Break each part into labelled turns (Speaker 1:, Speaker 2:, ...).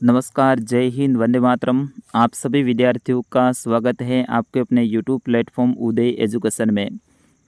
Speaker 1: नमस्कार, जय हिंद, वंदे मातरम। आप सभी विद्यार्थियों का स्वागत है आपके अपने यूट्यूब प्लेटफॉर्म उदय एजुकेशन में।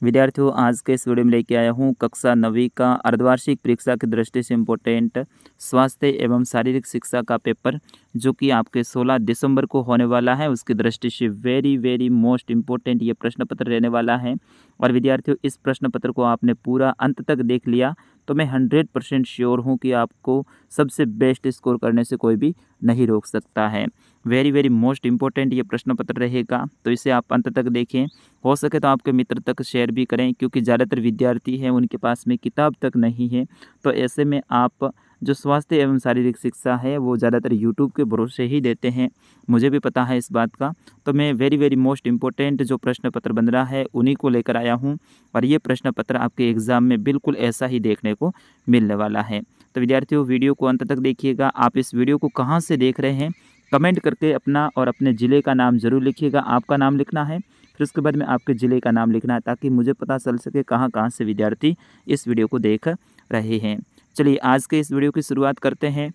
Speaker 1: विद्यार्थियों, आज के इस वीडियो में लेके आया हूँ कक्षा 9वीं का अर्धवार्षिक परीक्षा की दृष्टि से इम्पोर्टेंट स्वास्थ्य एवं शारीरिक शिक्षा का पेपर, जो कि आपके 16 दिसंबर को होने वाला है। उसकी दृष्टि से वेरी मोस्ट इम्पोर्टेंट ये प्रश्न पत्र रहने वाला है। और विद्यार्थियों, इस प्रश्न पत्र को आपने पूरा अंत तक देख लिया तो मैं 100% श्योर हूँ कि आपको सबसे बेस्ट स्कोर करने से कोई भी नहीं रोक सकता है। वेरी मोस्ट इम्पोर्टेंट ये प्रश्न पत्र रहेगा, तो इसे आप अंत तक देखें। हो सके तो आपके मित्र तक शेयर भी करें, क्योंकि ज़्यादातर विद्यार्थी हैं उनके पास में किताब तक नहीं है। तो ऐसे में आप जो स्वास्थ्य एवं शारीरिक शिक्षा है वो ज़्यादातर यूट्यूब के भरोसे ही देते हैं, मुझे भी पता है इस बात का। तो मैं वेरी मोस्ट इम्पोर्टेंट जो प्रश्न पत्र बन रहा है उन्हीं को लेकर आया हूँ, और ये प्रश्न पत्र आपके एग्ज़ाम में बिल्कुल ऐसा ही देखने को मिलने वाला है। तो विद्यार्थियों, वीडियो को अंत तक देखिएगा। आप इस वीडियो को कहाँ से देख रहे हैं कमेंट करके अपना और अपने ज़िले का नाम ज़रूर लिखिएगा। आपका नाम लिखना है, फिर उसके बाद में आपके ज़िले का नाम लिखना है, ताकि मुझे पता चल सके कहाँ से विद्यार्थी इस वीडियो को देख रहे हैं। चलिए आज के इस वीडियो की शुरुआत करते हैं।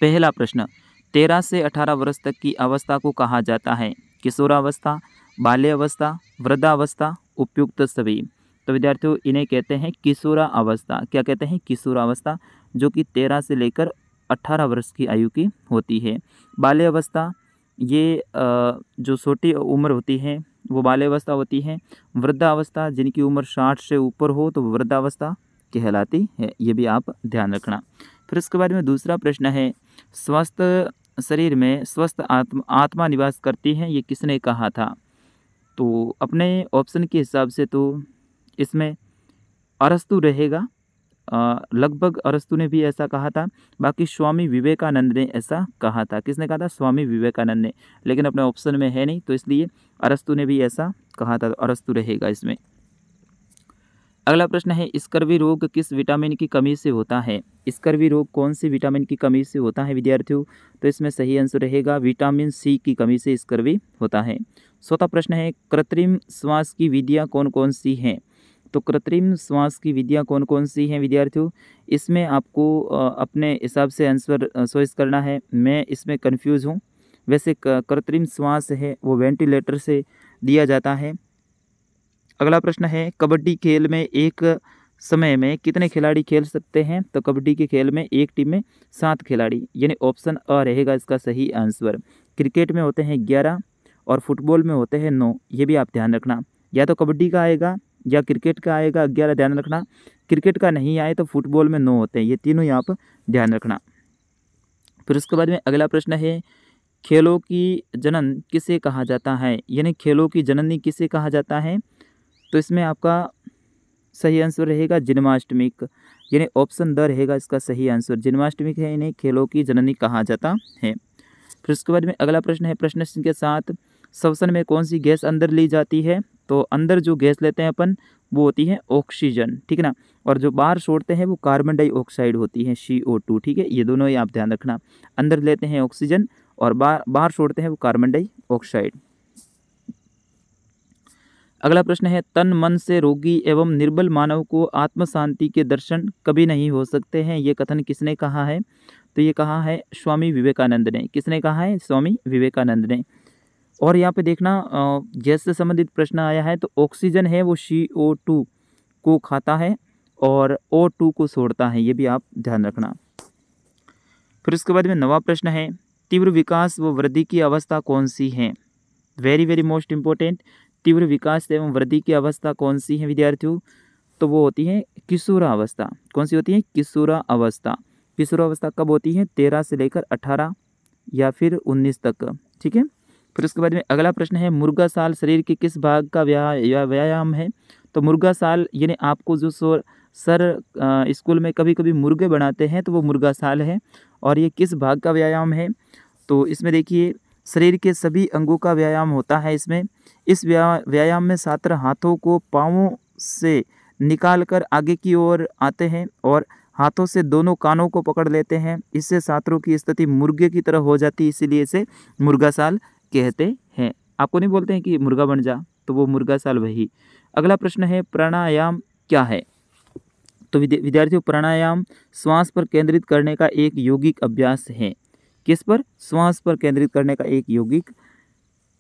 Speaker 1: पहला प्रश्न, 13 से 18 वर्ष तक की अवस्था को कहा जाता है? किशोरावस्था, बाल्यावस्था, वृद्धावस्था, उपयुक्त सभी। तो विद्यार्थियों, इन्हें कहते हैं किशोरावस्था। क्या कहते हैं? किशोरावस्था, जो कि 13 से लेकर 18 वर्ष की आयु की होती है। बाल्यावस्था, ये जो छोटी उम्र होती है वो बाल्यावस्था होती है। वृद्धावस्था, जिनकी उम्र 60 से ऊपर हो तो वृद्धावस्था कहलाती है। ये भी आप ध्यान रखना। फिर उसके बाद में दूसरा प्रश्न है, स्वस्थ शरीर में स्वस्थ आत्मा निवास करती है, ये किसने कहा था? तो अपने ऑप्शन के हिसाब से तो इसमें अरस्तु रहेगा। लगभग अरस्तु ने भी ऐसा कहा था। बाकी स्वामी विवेकानंद ने ऐसा कहा था। किसने कहा था? स्वामी विवेकानंद ने। लेकिन अपने ऑप्शन में है नहीं, तो इसलिए अरस्तु ने भी ऐसा कहा था, अरस्तु रहेगा इसमें। अगला प्रश्न है, स्कर्वी रोग किस विटामिन की कमी से होता है? स्कर्वी रोग कौन सी विटामिन की कमी से होता है विद्यार्थियों? तो इसमें सही आंसर रहेगा विटामिन सी की कमी से स्कर्वी होता है। चौथा प्रश्न है, कृत्रिम श्वास की विधियाँ कौन कौन सी हैं? तो कृत्रिम श्वास की विधियाँ कौन कौन सी हैं विद्यार्थियों? इसमें आपको अपने हिसाब से आंसर चॉइस करना है। मैं इसमें कन्फ्यूज़ हूँ। वैसे कृत्रिम श्वास है वो वेंटिलेटर से दिया जाता है। अगला प्रश्न है, कबड्डी खेल में एक समय में कितने खिलाड़ी खेल सकते हैं? तो कबड्डी के खेल में एक टीम में 7 खिलाड़ी, यानी ऑप्शन अ रहेगा इसका सही आंसर। क्रिकेट में होते हैं 11 और फुटबॉल में होते हैं 9। ये भी आप ध्यान रखना, या तो कबड्डी का आएगा या क्रिकेट का आएगा 11, ध्यान रखना। क्रिकेट का नहीं आए तो फुटबॉल में 9 होते हैं, ये तीनों ही आप ध्यान रखना। फिर उसके बाद में अगला प्रश्न है, खेलों की जनन किसे कहा जाता है? यानी खेलों की जननी किसे कहा जाता है? तो इसमें आपका सही आंसर रहेगा जन्माष्टमिक, यानी ऑप्शन द रहेगा इसका सही आंसर। जन्माष्टमी है इन्हें खेलों की जननी कहा जाता है। फिर उसके बाद में अगला प्रश्न है, प्रश्न के साथ श्वसन में कौन सी गैस अंदर ली जाती है? तो अंदर जो गैस लेते हैं अपन वो होती है ऑक्सीजन, ठीक है ना। और जो बाहर छोड़ते हैं वो कार्बन डाइऑक्साइड होती है, CO2, ठीक है। ये दोनों ही आप ध्यान रखना। अंदर लेते हैं ऑक्सीजन और बाहर छोड़ते हैं वो कार्बन डाइऑक्साइड। अगला प्रश्न है, तन मन से रोगी एवं निर्बल मानव को आत्म शांति के दर्शन कभी नहीं हो सकते हैं, ये कथन किसने कहा है? तो ये कहा है स्वामी विवेकानंद ने। किसने कहा है? स्वामी विवेकानंद ने। और यहाँ पे देखना गैस से संबंधित प्रश्न आया है, तो ऑक्सीजन है वो CO2 को खाता है और O2 को छोड़ता है, ये भी आप ध्यान रखना। फिर उसके बाद में 9वां प्रश्न है, तीव्र विकास व वृद्धि की अवस्था कौन सी है? वेरी मोस्ट इम्पोर्टेंट, तीव्र विकास एवं वृद्धि की अवस्था कौन सी है विद्यार्थियों? तो वो होती है किशोरावस्था। कौन सी होती है? किशोरावस्था। किशोरावस्था कब होती है? 13 से लेकर 18 या फिर 19 तक, ठीक है। फिर उसके बाद में अगला प्रश्न है, मुर्गा साल शरीर के किस भाग का व्यायाम है? तो मुर्गा साल यानी आपको जो सर स्कूल में कभी कभी मुर्गे बनाते हैं तो वो मुर्गा साल है। और ये किस भाग का व्यायाम है? तो इसमें देखिए शरीर के सभी अंगों का व्यायाम होता है इसमें। इस व्यायाम में छात्र हाथों को पाँवों से निकालकर आगे की ओर आते हैं और हाथों से दोनों कानों को पकड़ लेते हैं। इससे छात्रों की स्थिति मुर्गे की तरह हो जाती है, इसीलिए इसे मुर्गा साल कहते हैं। आपको नहीं बोलते हैं कि मुर्गा बन जा, तो वो मुर्गा साल वही। अगला प्रश्न है, प्राणायाम क्या है? तो विद्यार्थियों, प्राणायाम श्वास पर केंद्रित करने का एक यौगिक अभ्यास है। किस पर? श्वास पर केंद्रित करने का एक यौगिक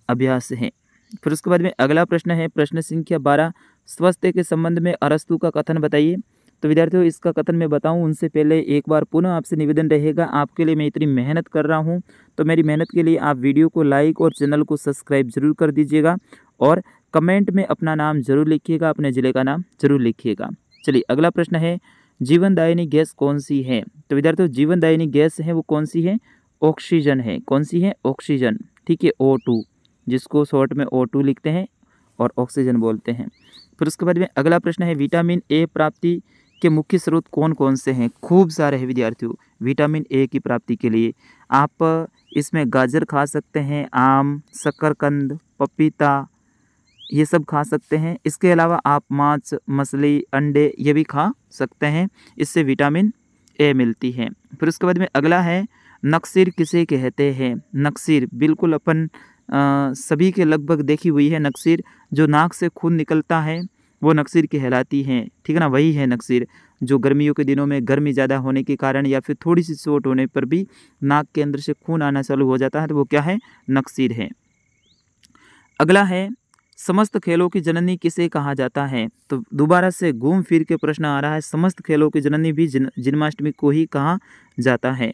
Speaker 1: अभ्यास है। फिर उसके बाद में अगला प्रश्न है प्रश्न संख्या 12, स्वास्थ्य के संबंध में अरस्तु का कथन बताइए। तो विद्यार्थियों इसका कथन मैं बताऊं उनसे पहले एक बार पुनः आपसे निवेदन रहेगा, आपके लिए मैं इतनी मेहनत कर रहा हूं तो मेरी मेहनत के लिए आप वीडियो को लाइक और चैनल को सब्सक्राइब जरूर कर दीजिएगा और कमेंट में अपना नाम जरूर लिखिएगा, अपने जिले का नाम जरूर लिखिएगा। चलिए अगला प्रश्न है जीवनदायिनी गैस कौन सी है। तो विद्यार्थियों जीवनदायिनी गैस है वो कौन सी है? ऑक्सीजन है। कौन सी है? ऑक्सीजन। ठीक है, O2, जिसको शॉर्ट में O2 लिखते हैं और ऑक्सीजन बोलते हैं। फिर उसके बाद में अगला प्रश्न है विटामिन ए प्राप्ति के मुख्य स्रोत कौन कौन से हैं? खूब सारे हैं विद्यार्थियों विटामिन ए की प्राप्ति के लिए। आप इसमें गाजर खा सकते हैं, आम, शकरकंद, पपीता, ये सब खा सकते हैं। इसके अलावा आप मांस, मछली, अंडे ये भी खा सकते हैं, इससे विटामिन ए मिलती है। फिर उसके बाद में अगला है नक्सीर किसे कहते हैं? नक्सीर बिल्कुल अपन सभी के लगभग देखी हुई है। नक्सीर जो नाक से खून निकलता है वो नक्सीर कहलाती है। ठीक है ना, वही है नक्सीर जो गर्मियों के दिनों में गर्मी ज़्यादा होने के कारण या फिर थोड़ी सी चोट होने पर भी नाक के अंदर से खून आना चालू हो जाता है तो वो क्या है? नक्सीर है। अगला है समस्त खेलों की जननी किसे कहा जाता है? तो दोबारा से घूम फिर के प्रश्न आ रहा है, समस्त खेलों की जननी भी जन्माष्टमी को ही कहा जाता है।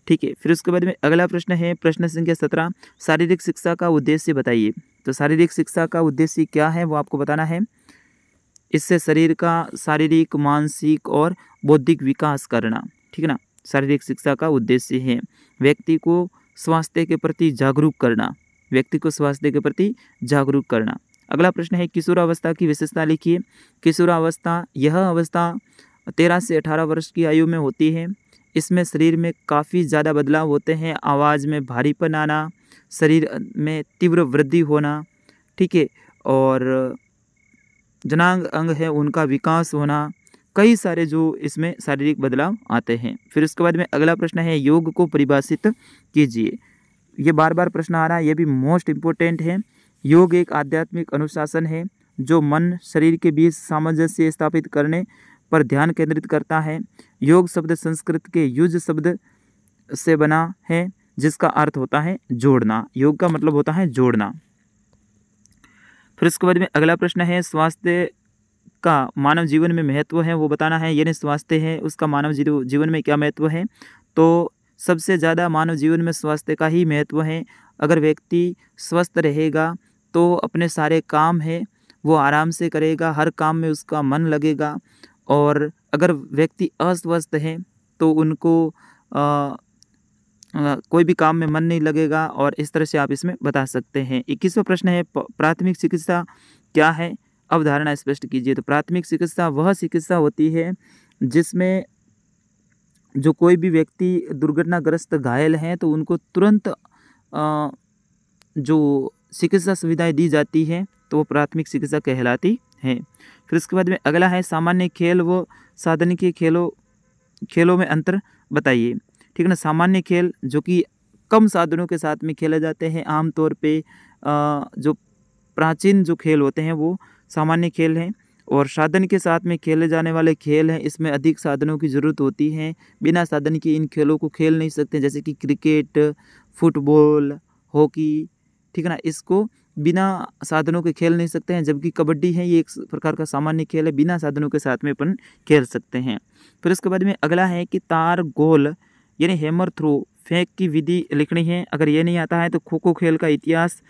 Speaker 1: ठीक है, फिर उसके बाद में अगला प्रश्न है प्रश्न संख्या 17, शारीरिक शिक्षा का उद्देश्य बताइए। तो शारीरिक शिक्षा का उद्देश्य क्या है वो आपको बताना है। इससे शरीर का शारीरिक, मानसिक और बौद्धिक विकास करना। ठीक है ना, शारीरिक शिक्षा का उद्देश्य है व्यक्ति को स्वास्थ्य के प्रति जागरूक करना। व्यक्ति को स्वास्थ्य के प्रति जागरूक करना। अगला प्रश्न है किशोरावस्था की विशेषता लिखिए। किशोरावस्था यह अवस्था 13 से 18 वर्ष की आयु में होती है। इसमें शरीर में काफ़ी ज़्यादा बदलाव होते हैं, आवाज़ में भारीपन आना, शरीर में तीव्र वृद्धि होना, ठीक है, और जनांग अंग है उनका विकास होना, कई सारे जो इसमें शारीरिक बदलाव आते हैं। फिर उसके बाद में अगला प्रश्न है योग को परिभाषित कीजिए। ये बार बार प्रश्न आ रहा है, ये भी मोस्ट इम्पोर्टेंट है। योग एक आध्यात्मिक अनुशासन है जो मन शरीर के बीच सामंजस्य स्थापित करने पर ध्यान केंद्रित करता है। योग शब्द संस्कृत के युज शब्द से बना है जिसका अर्थ होता है जोड़ना। योग का मतलब होता है जोड़ना। फिर उसके बाद में अगला प्रश्न है स्वास्थ्य का मानव जीवन में महत्व है वो बताना है। यानी स्वास्थ्य है उसका मानव जीवन में क्या महत्व है? तो सबसे ज़्यादा मानव जीवन में स्वास्थ्य का ही महत्व है। अगर व्यक्ति स्वस्थ रहेगा तो अपने सारे काम है वो आराम से करेगा, हर काम में उसका मन लगेगा। और अगर व्यक्ति अस्वस्थ है तो उनको कोई भी काम में मन नहीं लगेगा। और इस तरह से आप इसमें बता सकते हैं। 21वां प्रश्न है प्राथमिक चिकित्सा क्या है? अवधारणा स्पष्ट कीजिए। तो प्राथमिक चिकित्सा वह चिकित्सा होती है जिसमें जो कोई भी व्यक्ति दुर्घटनाग्रस्त घायल हैं तो उनको तुरंत जो चिकित्सा सुविधाएं दी जाती हैं तो वो प्राथमिक चिकित्सा कहलाती है। फिर उसके बाद में अगला है सामान्य खेल व साधनिक खेलों में अंतर बताइए। ठीक है ना, सामान्य खेल जो कि कम साधनों के साथ में खेले जाते हैं, आमतौर पे जो प्राचीन जो खेल होते हैं वो सामान्य खेल हैं। और साधन के साथ में खेले जाने वाले खेल हैं, इसमें अधिक साधनों की ज़रूरत होती है। बिना साधन के इन खेलों को खेल नहीं सकते, जैसे कि क्रिकेट, फुटबॉल, हॉकी। ठीक है ना, इसको बिना साधनों के खेल नहीं सकते हैं। जबकि कबड्डी है ये एक प्रकार का सामान्य खेल है, बिना साधनों के साथ में अपन खेल सकते हैं। फिर उसके बाद में अगला है कि तार गोल यानी हैमर थ्रो फेंक की विधि लिखनी है। अगर ये नहीं आता है तो खो खो खेल का इतिहास,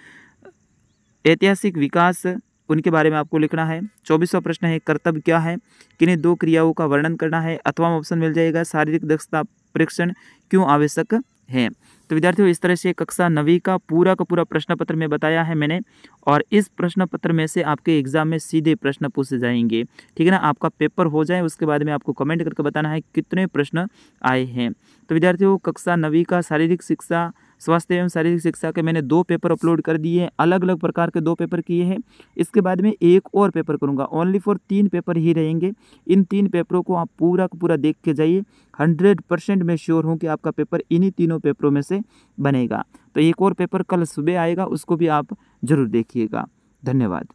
Speaker 1: ऐतिहासिक विकास, उनके बारे में आपको लिखना है। 24वां प्रश्न है कर्तव्य क्या है? किन्हीं दो क्रियाओं का वर्णन करना है। अथवा ऑप्शन मिल जाएगा शारीरिक दक्षता परीक्षण क्यों आवश्यक है। तो विद्यार्थियों इस तरह से कक्षा 9वीं का पूरा प्रश्न पत्र में बताया है मैंने। और इस प्रश्न पत्र में से आपके एग्जाम में सीधे प्रश्न पूछे जाएंगे। ठीक है ना, आपका पेपर हो जाए उसके बाद में आपको कमेंट करके बताना है कितने प्रश्न आए हैं। तो विद्यार्थियों कक्षा 9वीं का शारीरिक शिक्षा, स्वास्थ्य एवं शारीरिक शिक्षा के मैंने 2 पेपर अपलोड कर दिए हैं। अलग अलग प्रकार के 2 पेपर किए हैं। इसके बाद में एक और पेपर करूंगा, ओनली फॉर 3 पेपर ही रहेंगे। इन 3 पेपरों को आप पूरा देख के जाइए। 100% मैं श्योर हूं कि आपका पेपर इन्हीं तीनों पेपरों में से बनेगा। तो एक और पेपर कल सुबह आएगा, उसको भी आप जरूर देखिएगा। धन्यवाद।